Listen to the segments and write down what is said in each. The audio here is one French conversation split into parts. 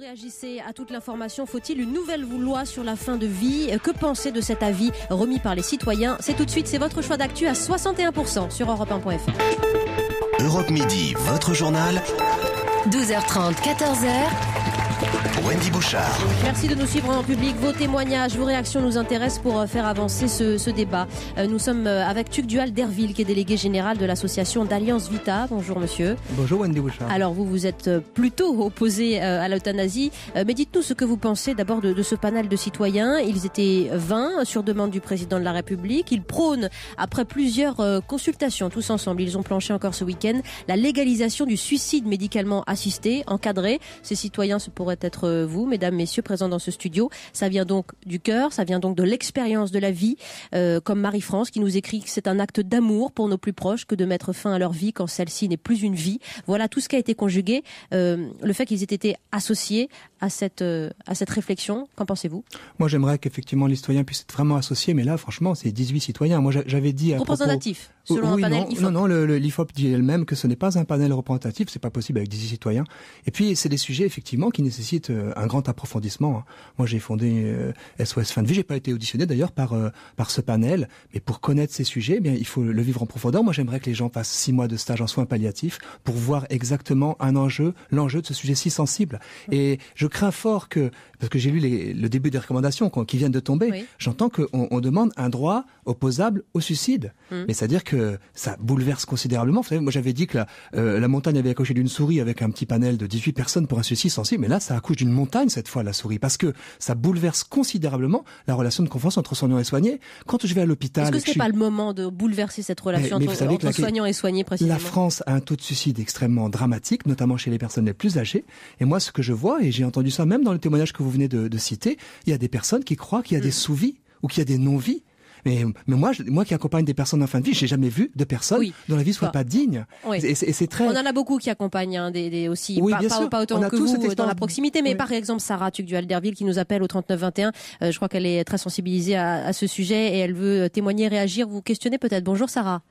réagissez à toute l'information. Faut-il une nouvelle loi sur la fin de vie? Que pensez de cet avis remis par les citoyens? C'est tout de suite, c'est votre choix d'actu à 61% sur Europe1.fr. Europe Midi, votre journal. 12h30, 14h. Wendy Bouchard. Merci de nous suivre en public. Vos témoignages, vos réactions nous intéressent pour faire avancer ce débat. Nous sommes avec Tugdual Derville, qui est délégué général de l'association d'Alliance Vita. Bonjour monsieur. Bonjour Wendy Bouchard. Alors vous êtes plutôt opposé à l'euthanasie. Mais dites-nous ce que vous pensez d'abord de ce panel de citoyens. Ils étaient 20 sur demande du président de la République. Ils prônent, après plusieurs consultations tous ensemble, ils ont planché encore ce week-end, la légalisation du suicide médicalement assisté, encadré. Ces citoyens, ce pourrait être vous, mesdames, messieurs, présents dans ce studio. Ça vient donc du cœur, ça vient donc de l'expérience de la vie, comme Marie-France qui nous écrit que c'est un acte d'amour pour nos plus proches que de mettre fin à leur vie quand celle-ci n'est plus une vie. Voilà tout ce qui a été conjugué. Le fait qu'ils aient été associés à cette réflexion, qu'en pensez-vous? Moi, j'aimerais qu'effectivement les citoyens puissent être vraiment associés, mais là, franchement, c'est 18 citoyens. Moi, j'avais dit à représentatif, propos... selon un panel IFOP. Non, l'IFOP dit elle-même que ce n'est pas un panel représentatif, c'est pas possible avec 18 citoyens. Et puis, c'est des sujets, effectivement, qui nécessitent un grand approfondissement. Moi, j'ai fondé SOS Fin de Vie. J'ai pas été auditionné, d'ailleurs, par ce panel. Mais pour connaître ces sujets, eh bien, il faut le vivre en profondeur. Moi, j'aimerais que les gens fassent 6 mois de stage en soins palliatifs pour voir exactement l'enjeu de ce sujet si sensible. Et je crains fort que, parce que j'ai lu le début des recommandations qui viennent de tomber, oui. J'entends qu'on demande un droit opposable au suicide. Mais c'est-à-dire que ça bouleverse considérablement. Vous savez, moi j'avais dit que la montagne avait accouché d'une souris avec un petit panel de 18 personnes pour un suicide sensible, mais là ça accouche d'une montagne cette fois, la souris, parce que ça bouleverse considérablement la relation de confiance entre soignant et soigné. Quand je vais à l'hôpital... Est-ce que ce n'est pas le moment de bouleverser cette relation entre soignant et soigné précisément? La France a un taux de suicide extrêmement dramatique, notamment chez les personnes les plus âgées. Et moi, ce que je vois, et j'ai entendu ça même dans le témoignage que vous venez de citer, il y a des personnes qui croient qu'il y a des sous-vies ou qu'il y a des non-vies. Mais moi qui accompagne des personnes en fin de vie, j'ai jamais vu de personnes dont la vie soit pas digne. Oui. Et c'est très... On en a beaucoup qui accompagnent aussi, oui, pas autant que vous dans la proximité, mais par exemple Sarah Tugdual Derville qui nous appelle au 3921. Je crois qu'elle est très sensibilisée à ce sujet et elle veut témoigner, réagir, vous questionner peut-être. Bonjour Sarah.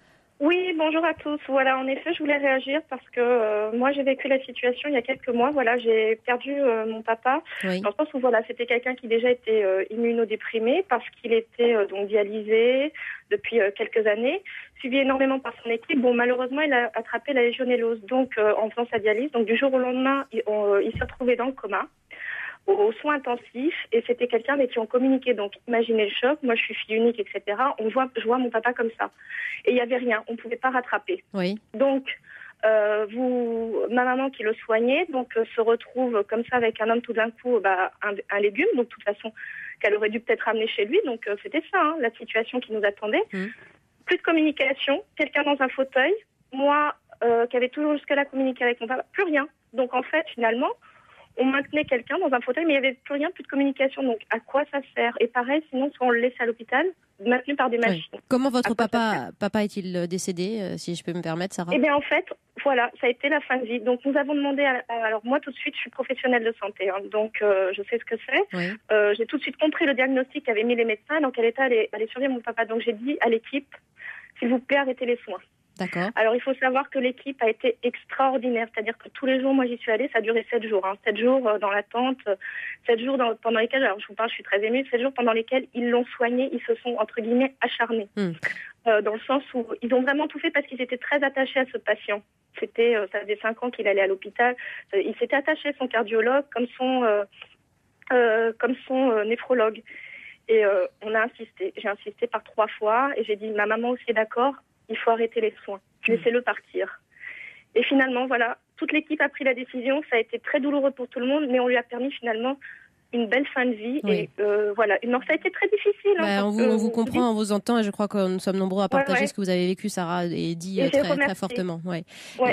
Oui, bonjour à tous. Voilà, en effet, je voulais réagir parce que moi, j'ai vécu la situation il y a quelques mois. Voilà, j'ai perdu mon papa. Oui. Dans le sens où voilà, c'était quelqu'un qui déjà était immunodéprimé parce qu'il était donc dialysé depuis quelques années, suivi énormément par son équipe. Bon, malheureusement, il a attrapé la légionellose. Donc, en faisant sa dialyse, donc du jour au lendemain, il s'est retrouvé dans le coma, aux soins intensifs, et c'était quelqu'un avec qui on communiquait. Donc, imaginez le choc. Moi, je suis fille unique, etc. Je vois mon papa comme ça. Et il n'y avait rien. On ne pouvait pas rattraper. Oui. Donc, ma maman qui le soignait, donc se retrouve comme ça avec un homme tout d'un coup, un légume. Donc, de toute façon, qu'elle aurait dû peut-être ramener chez lui. Donc, c'était ça, la situation qui nous attendait. Plus de communication. Quelqu'un dans un fauteuil. Moi, qui avait toujours jusque-là communiqué avec mon papa. Plus rien. Donc, en fait, finalement, on maintenait quelqu'un dans un fauteuil, mais il n'y avait plus rien, plus de communication. Donc, à quoi ça sert? Et pareil, sinon, soit on le laisse à l'hôpital, maintenu par des machines. Oui. Comment votre papa est-il décédé, si je peux me permettre, Sarah? Eh bien, en fait, voilà, ça a été la fin de vie. Donc, nous avons demandé alors, moi, tout de suite, je suis professionnelle de santé, donc je sais ce que c'est. Oui. J'ai tout de suite compris le diagnostic qu'avaient mis les médecins, dans quel état allait survivre mon papa. Donc, j'ai dit à l'équipe, s'il vous plaît, arrêtez les soins. D'accord. Alors, il faut savoir que l'équipe a été extraordinaire. C'est-à-dire que tous les jours, moi, j'y suis allée, ça a duré 7 jours. 7 jours dans l'attente, 7 jours pendant lesquels, alors je vous parle, je suis très émue, 7 jours pendant lesquels ils l'ont soigné, ils se sont, entre guillemets, acharnés. Dans le sens où ils ont vraiment tout fait parce qu'ils étaient très attachés à ce patient. Ça faisait 5 ans qu'il allait à l'hôpital. Il s'était attaché à son cardiologue comme son néphrologue. Et on a insisté. J'ai insisté par 3 fois et j'ai dit, ma maman aussi est d'accord, il faut arrêter les soins. Laissez-le partir. Et finalement, voilà, toute l'équipe a pris la décision. Ça a été très douloureux pour tout le monde, mais on lui a permis finalement une belle fin de vie. Oui. Et voilà, non, ça a été très difficile. On vous comprend, on vous entend, et je crois que nous sommes nombreux à partager ce que vous avez vécu, Sarah, et dit très fortement.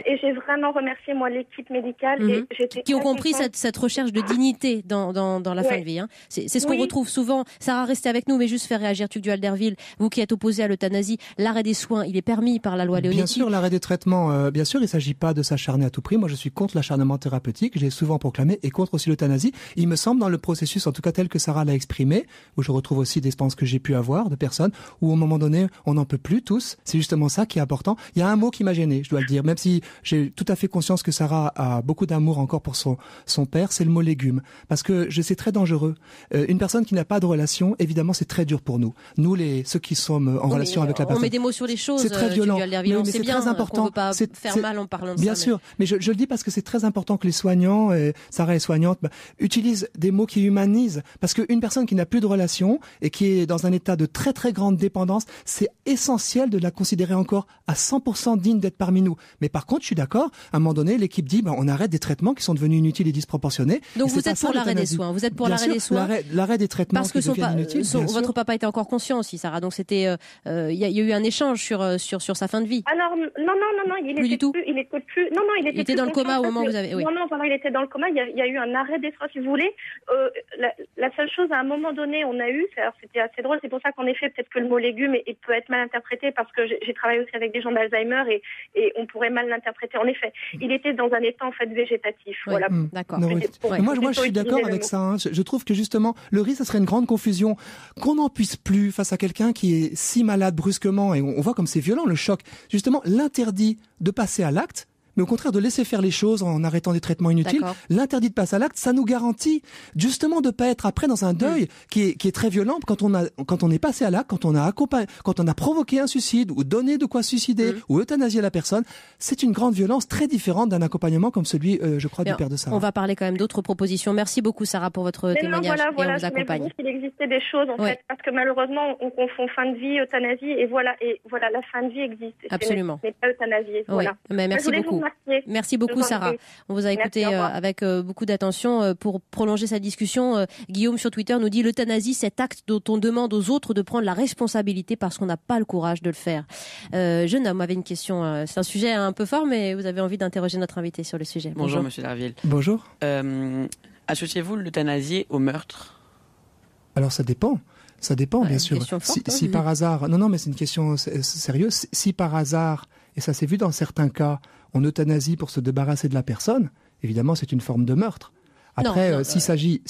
Et j'ai vraiment remercié, moi, l'équipe médicale. Et qui ont compris cette recherche de dignité dans la fin de vie. Hein. C'est ce qu'on retrouve souvent. Sarah, restez avec nous, mais juste faire réagir Tugdual Derville, vous qui êtes opposé à l'euthanasie, l'arrêt des soins, il est permis par la loi Leonetti. Bien sûr, l'arrêt des traitements, bien sûr, il ne s'agit pas de s'acharner à tout prix. Moi, je suis contre l'acharnement thérapeutique, j'ai souvent proclamé, et contre aussi l'euthanasie. Il me semble, dans le processus, en tout cas tel que Sarah l'a exprimé, où je retrouve aussi des expériences que j'ai pu avoir de personnes, où au moment donné, on n'en peut plus tous. C'est justement ça qui est important. Il y a un mot qui m'a gêné, je dois le dire, même si j'ai tout à fait conscience que Sarah a beaucoup d'amour encore pour son père, c'est le mot légume. Parce que c'est très dangereux. Une personne qui n'a pas de relation, évidemment, c'est très dur pour nous. Nous, ceux qui sommes en relation avec la personne. On met des mots sur les choses. C'est très violent. Mais c'est bien, très important. On ne veut pas faire mal en parlant de ça. Bien sûr, mais je le dis parce que c'est très important que les soignants, Sarah est soignante, utilisent des mots qui humanisent. Parce qu'une personne qui n'a plus de relation et qui est dans un état de très très grande dépendance, c'est essentiel de la considérer encore à 100% digne d'être parmi nous. Mais par contre, je suis d'accord, à un moment donné, l'équipe dit, on arrête des traitements qui sont devenus inutiles et disproportionnés. Donc vous êtes pour l'arrêt des soins. Vous êtes pour l'arrêt des soins. L'arrêt des traitements parce que qui deviennent inutiles. Votre papa était encore conscient aussi, Sarah. Donc c'était, il y a eu un échange sur sa fin de vie. Alors non, il était dans le coma au moment où vous avez. Oui. Non, il était dans le coma. Il y a eu un arrêt des soins, si vous voulez. La seule chose, à un moment donné, on a eu, c'était assez drôle. C'est pour ça qu'en effet, peut-être que le mot légume peut être mal interprété, parce que j'ai travaillé aussi avec des gens d'Alzheimer et on pourrait mal l'interpréter. En effet, il était dans un état en fait végétatif. Oui, voilà. D'accord. Moi, je suis d'accord avec ça. Hein. Je trouve que justement, le risque, ça serait une grande confusion qu'on n'en puisse plus face à quelqu'un qui est si malade brusquement, et on voit comme c'est violent le choc. Justement, l'interdit de passer à l'acte, mais au contraire de laisser faire les choses en arrêtant des traitements inutiles. L'interdit de passer à l'acte, ça nous garantit justement de pas être après dans un deuil qui est très violent quand on est passé à l'acte, quand on a provoqué un suicide ou donné de quoi suicider ou euthanasier la personne. C'est une grande violence très différente d'un accompagnement comme celui, je crois, du père de Sarah. On va parler quand même d'autres propositions. Merci beaucoup, Sarah, pour votre témoignage. Voilà, on vous accompagne. Il existait des choses en fait, parce que malheureusement on confond fin de vie, euthanasie, et voilà, la fin de vie existe. Absolument. Mais pas euthanasie. Voilà. Mais merci beaucoup. Merci beaucoup, Sarah. On vous a écouté avec beaucoup d'attention. Pour prolonger cette discussion, Guillaume sur Twitter nous dit: l'euthanasie, cet acte dont on demande aux autres de prendre la responsabilité parce qu'on n'a pas le courage de le faire. Jeune homme avait une question. C'est un sujet un peu fort, mais vous avez envie d'interroger notre invité sur le sujet. Bonjour, Monsieur Derville. Bonjour. Associez-vous l'euthanasie au meurtre? Alors ça dépend. Ça dépend, bien sûr. Si par hasard, non, mais c'est une question sérieuse. Si par hasard, et ça s'est vu dans certains cas, on euthanasie pour se débarrasser de la personne, évidemment, c'est une forme de meurtre. Après, s'il s'agit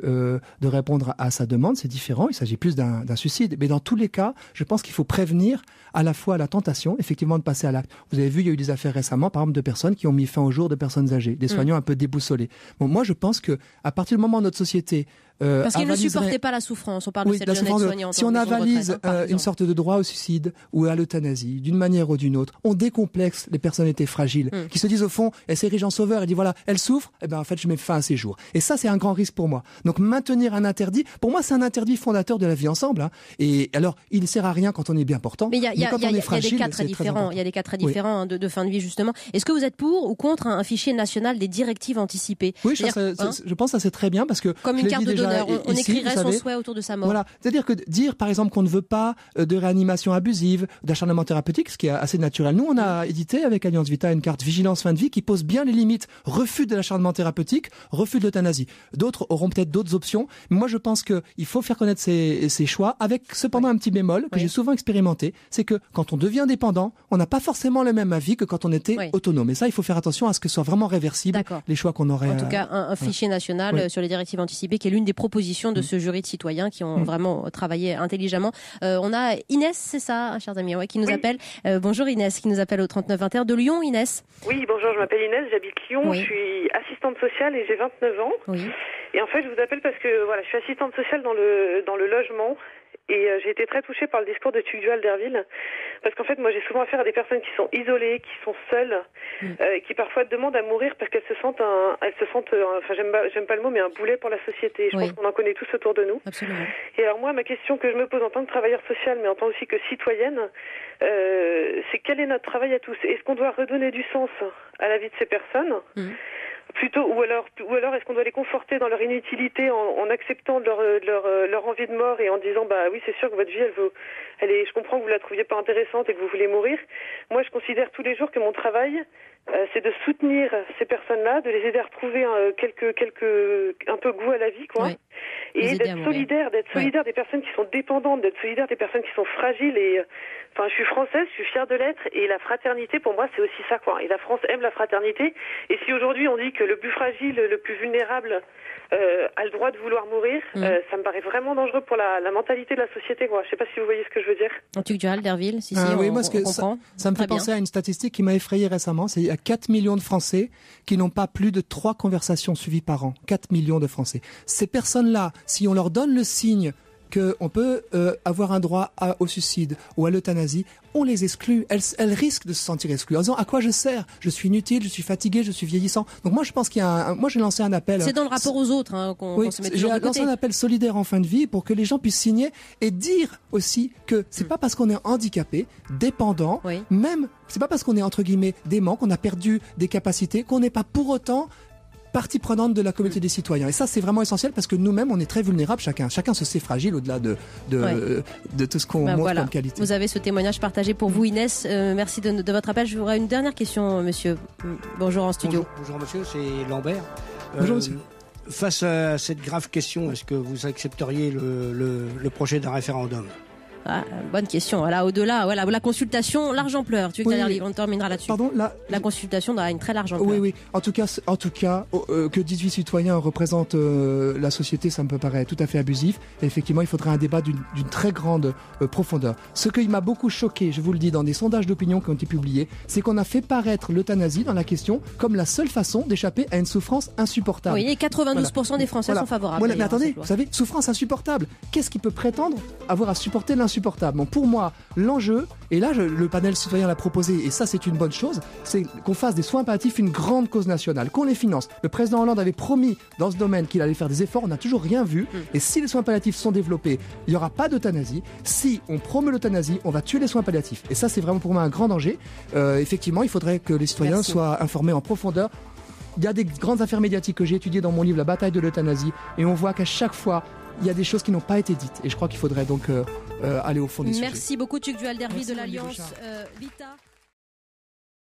de répondre à sa demande, c'est différent. Il s'agit plus d'un suicide. Mais dans tous les cas, je pense qu'il faut prévenir à la fois la tentation, effectivement, de passer à l'acte. Vous avez vu, il y a eu des affaires récemment, par exemple, de personnes qui ont mis fin au jour de personnes âgées, des soignants un peu déboussolés. Bon, moi, je pense que à partir du moment où notre société parce qu'ils ne supportaient pas la souffrance. On parle de cette jeunesse soignante. Si on avalise une sorte de droit au suicide ou à l'euthanasie, d'une manière ou d'une autre, on décomplexe les personnalités fragiles qui se disent au fond, elle s'érige en sauveur, elle dit voilà, elle souffre, en fait je mets fin à ses jours. Et ça, c'est un grand risque pour moi. Donc maintenir un interdit, pour moi, c'est un interdit fondateur de la vie ensemble. Et alors, il ne sert à rien quand on est bien portant. Mais il y a des cas très différents. Il y a des cas très différents de fin de vie justement. Est-ce que vous êtes pour ou contre un fichier national des directives anticipées? Oui, je pense que ça c'est très bien parce que comme une carte de donneur. On écrirait son souhait autour de sa mort. Voilà, c'est-à-dire que dire par exemple qu'on ne veut pas de réanimation abusive, d'acharnement thérapeutique, ce qui est assez naturel. Nous, on a édité avec Alliance Vita une carte vigilance fin de vie qui pose bien les limites. Refus de l'acharnement thérapeutique, refus de l'euthanasie. D'autres auront peut-être d'autres options. Mais moi, je pense qu'il faut faire connaître ses choix avec cependant un petit bémol que j'ai souvent expérimenté, c'est que quand on devient dépendant, on n'a pas forcément le même avis que quand on était autonome. Et ça, il faut faire attention à ce que ce soit vraiment réversible les choix qu'on aurait. En tout cas, un fichier national sur les directives anticipées qui est l'une des propositions de ce jury de citoyens qui ont vraiment travaillé intelligemment. On a Inès, c'est ça, chers amis, qui nous appelle. Bonjour Inès, qui nous appelle au 3921 de Lyon. Inès. Oui, bonjour, je m'appelle Inès, j'habite Lyon, je suis assistante sociale et j'ai 29 ans. Oui. Et en fait, je vous appelle parce que voilà, je suis assistante sociale dans le logement. Et j'ai été très touchée par le discours de Tugdual Derville, parce qu'en fait, moi, j'ai souvent affaire à des personnes qui sont isolées, qui sont seules, qui parfois demandent à mourir parce qu'elles se sentent, enfin, j'aime pas le mot, mais un boulet pour la société. Je pense qu'on en connaît tous autour de nous. Absolument. Et alors moi, ma question que je me pose en tant que travailleur social, mais en tant aussi que citoyenne, c'est quel est notre travail à tous? Est-ce qu'on doit redonner du sens à la vie de ces personnes? Plutôt, ou alors est-ce qu'on doit les conforter dans leur inutilité en acceptant leur envie de mort et en disant bah oui, c'est sûr que votre vie je comprends que vous la trouviez pas intéressante et que vous voulez mourir. Moi, je considère tous les jours que mon travail c'est de soutenir ces personnes-là, de les aider à retrouver un peu goût à la vie, quoi. Oui. Et d'être solidaire des personnes qui sont dépendantes, d'être solidaire des personnes qui sont fragiles. Et enfin, je suis française, je suis fière de l'être, et la fraternité, pour moi, c'est aussi ça, quoi. Et la France aime la fraternité. Et si aujourd'hui on dit que le plus fragile, le plus vulnérable a le droit de vouloir mourir, ça me paraît vraiment dangereux pour la mentalité de la société, quoi. Je sais pas si vous voyez ce que je veux dire. Dural, Derville, oui, moi, on comprend. Ça me fait penser à une statistique qui m'a effrayé récemment. C'est il y a 4 millions de Français qui n'ont pas plus de 3 conversations suivies par an. 4 millions de Français. Ces personnes-là, si on leur donne le signe qu'on peut avoir un droit au suicide ou à l'euthanasie, on les exclut. Elles risquent de se sentir exclues. En disant, à quoi je sers? Je suis inutile, je suis fatigué, je suis vieillissant. Donc moi, je pense qu'il y a moi, j'ai lancé un appel. C'est dans le rapport aux autres qu'on se met toujours de côté. J'ai lancé un appel solidaire en fin de vie pour que les gens puissent signer et dire aussi que c'est pas parce qu'on est handicapé, dépendant, même, c'est pas parce qu'on est entre guillemets dément, qu'on a perdu des capacités, qu'on n'est pas pour autant partie prenante de la communauté des citoyens. Et ça, c'est vraiment essentiel parce que nous-mêmes, on est très vulnérables, chacun se sait fragile au-delà de tout ce qu'on montre comme qualité. Vous avez ce témoignage partagé pour vous, Inès. Merci de votre appel. J'aurais une dernière question, monsieur. Bonjour en studio. Bonjour monsieur, c'est Lambert. Bonjour monsieur. Face à cette grave question, est-ce que vous accepteriez le projet d'un référendum? Bonne question. Voilà, au-delà, la consultation, l'argent pleure. Tu veux dire, on terminera là-dessus. Pardon, la consultation a une très large ampleur. Oui. En tout cas, que 18 citoyens représentent la société, ça me paraît tout à fait abusif. Et effectivement, il faudrait un débat d'une très grande profondeur. Ce qui m'a beaucoup choqué, je vous le dis, dans des sondages d'opinion qui ont été publiés, c'est qu'on a fait paraître l'euthanasie dans la question comme la seule façon d'échapper à une souffrance insupportable. Oui, et 92% des Français sont favorables. Mais attendez, vous savez, souffrance insupportable. Qu'est-ce qui peut prétendre avoir à supporter l'insupportable? Bon, pour moi, l'enjeu, et là le panel citoyen l'a proposé, et ça c'est une bonne chose, c'est qu'on fasse des soins palliatifs une grande cause nationale, qu'on les finance. Le président Hollande avait promis dans ce domaine qu'il allait faire des efforts, on n'a toujours rien vu. Et si les soins palliatifs sont développés, il n'y aura pas d'euthanasie. Si on promeut l'euthanasie, on va tuer les soins palliatifs. Et ça c'est vraiment pour moi un grand danger. Effectivement, il faudrait que les citoyens soient informés en profondeur. Il y a des grandes affaires médiatiques que j'ai étudiées dans mon livre La bataille de l'euthanasie, et on voit qu'à chaque fois il y a des choses qui n'ont pas été dites, et je crois qu'il faudrait donc aller au fond des sujets. Merci beaucoup, Dural, Derville de l'Alliance Vita.